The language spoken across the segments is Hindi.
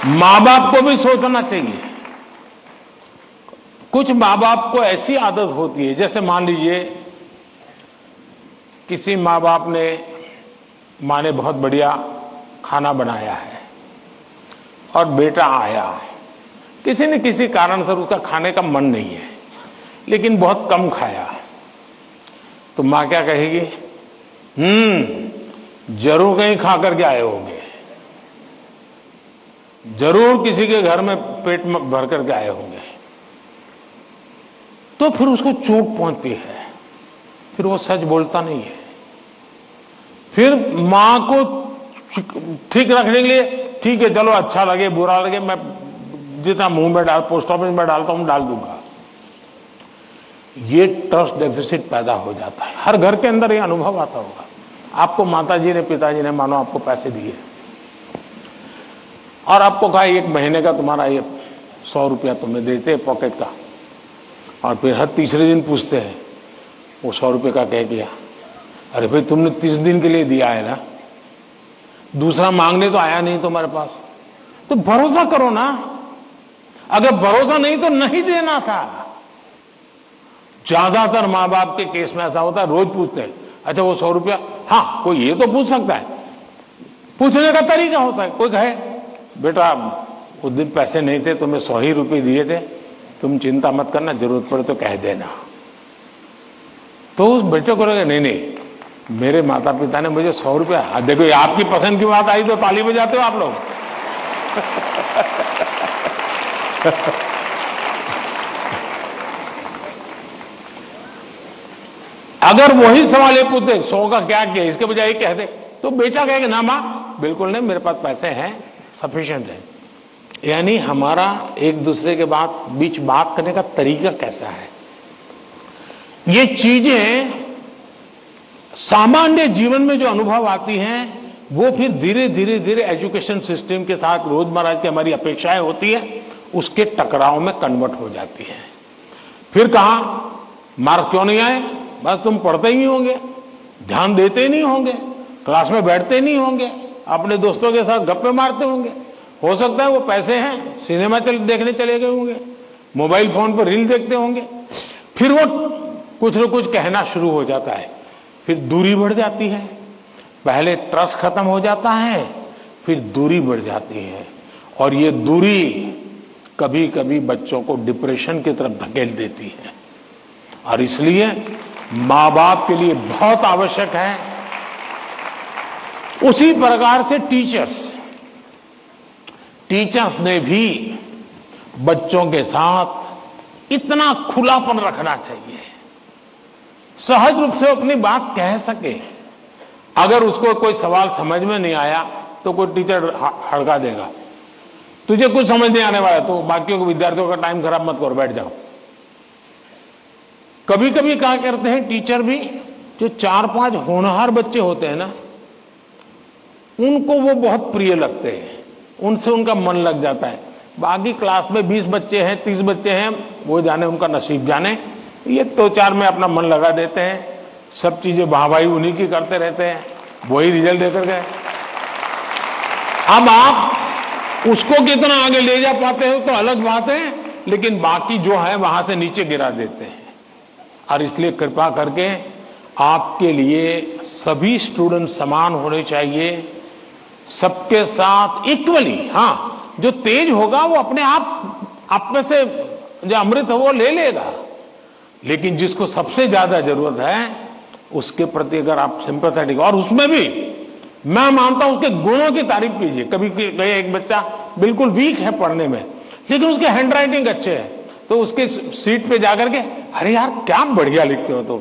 मां बाप को भी सोचना चाहिए। कुछ मां बाप को ऐसी आदत होती है, जैसे मान लीजिए किसी मां बाप ने मां ने बहुत बढ़िया खाना बनाया है और बेटा आया, किसी न किसी कारण से उसका खाने का मन नहीं है, लेकिन बहुत कम खाया, तो मां क्या कहेगी? जरूर कहीं खा करके आए होंगे, जरूर किसी के घर में पेट में भर करके आए होंगे। तो फिर उसको चोट पहुंचती है, फिर वो सच बोलता नहीं है। फिर मां को ठीक रखने के लिए, ठीक है चलो अच्छा लगे बुरा लगे, मैं जितना मुंह में डाल पोस्ट ऑफिस में डालता हूं डाल दूंगा। ये ट्रस्ट डेफिसिट पैदा हो जाता है। हर घर के अंदर ये अनुभव आता होगा। आपको माताजी ने पिताजी ने मानो आपको पैसे दिए और आपको कहा 1 महीने का तुम्हारा ये 100 रुपया तुम्हें देते पॉकेट का, और फिर हर तीसरे दिन पूछते हैं वो 100 रुपये का कह दिया। अरे भाई तुमने 30 दिन के लिए दिया है ना, दूसरा मांगने तो आया नहीं तुम्हारे पास, तो भरोसा करो ना। अगर भरोसा नहीं तो नहीं देना था। ज्यादातर मां बाप के केस में ऐसा होता है, रोज पूछते हैं अच्छा वो 100 रुपया, हाँ कोई ये तो पूछ सकता है, पूछने का तरीका होता है। कोई कहे बेटा उस दिन पैसे नहीं थे, तुम्हें 100 ही रुपये दिए थे, तुम चिंता मत करना, जरूरत पड़े तो कह देना। तो उस बेटे को लगे नहीं मेरे माता पिता ने मुझे 100 रुपया, देखो आपकी पसंद की बात आई तो ताली बजाते हो आप लोग। अगर वही सवाल ये पूछते 100 का क्या किया, इसके बजाय कह दे, तो बेटा कहेगा ना मां बिल्कुल नहीं, मेरे पास पैसे हैं, सफिशिएंट है। यानी हमारा एक दूसरे के बीच बात करने का तरीका कैसा है, ये चीजें सामान्य जीवन में जो अनुभव आती हैं वो फिर धीरे धीरे धीरे एजुकेशन सिस्टम के साथ रोजमर्रा की हमारी अपेक्षाएं होती है, उसके टकराव में कन्वर्ट हो जाती है। फिर कहा मार्क क्यों नहीं आए? बस तुम पढ़ते ही नहीं होंगे, ध्यान देते ही नहीं होंगे, क्लास में बैठते नहीं होंगे, अपने दोस्तों के साथ गप्पे मारते होंगे, हो सकता है वो पैसे हैं सिनेमा देखने चले गए होंगे, मोबाइल फोन पर रील देखते होंगे। फिर वो कुछ न कुछ कहना शुरू हो जाता है, फिर दूरी बढ़ जाती है। पहले ट्रस्ट खत्म हो जाता है, फिर दूरी बढ़ जाती है, और ये दूरी कभी कभी बच्चों को डिप्रेशन की तरफ धकेल देती है। और इसलिए मां बाप के लिए बहुत आवश्यक है, उसी प्रकार से टीचर्स ने भी बच्चों के साथ इतना खुलापन रखना चाहिए, सहज रूप से अपनी बात कह सके। अगर उसको कोई सवाल समझ में नहीं आया तो कोई टीचर हड़का देगा, तुझे कुछ समझ नहीं आने वाला तो बाकियों को विद्यार्थियों का टाइम खराब मत करो, बैठ जाओ। कभी कभी क्या करते हैं टीचर भी, जो 4-5 होनहार बच्चे होते हैं ना, उनको वो बहुत प्रिय लगते हैं, उनसे उनका मन लग जाता है। बाकी क्लास में 20 बच्चे हैं 30 बच्चे हैं, वो जाने उनका नसीब जाने, ये 2-4 में अपना मन लगा देते हैं, सब चीजें वाहवाही उन्हीं की करते रहते हैं, वही रिजल्ट देकर गए। अब आप उसको कितना आगे ले जा पाते हो तो अलग बात है, लेकिन बाकी जो है वहां से नीचे गिरा देते हैं। और इसलिए कृपा करके आपके लिए सभी स्टूडेंट समान होने चाहिए, सबके साथ इक्वली। हाँ, जो तेज होगा वो अपने आप में से जो अमृत है वो ले लेगा, लेकिन जिसको सबसे ज्यादा जरूरत है उसके प्रति अगर आप सिंपैथेटिक, और उसमें भी मैं मानता हूं उसके गुणों की तारीफ कीजिए। कभी एक बच्चा बिल्कुल वीक है पढ़ने में, लेकिन उसके हैंड राइटिंग अच्छे है, तो उसके सीट पे जाकर के अरे यार क्या बढ़िया लिखते हो तुम,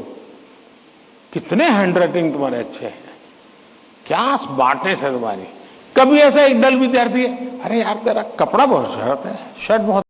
कितने हैंड राइटिंग तुम्हारे अच्छे हैं, क्या स्मार्टनेस है तुम्हारी। कभी ऐसा एक डल विद्यार्थी है, अरे यार तेरा कपड़ा बहुत शर्ट है, शर्ट बहुत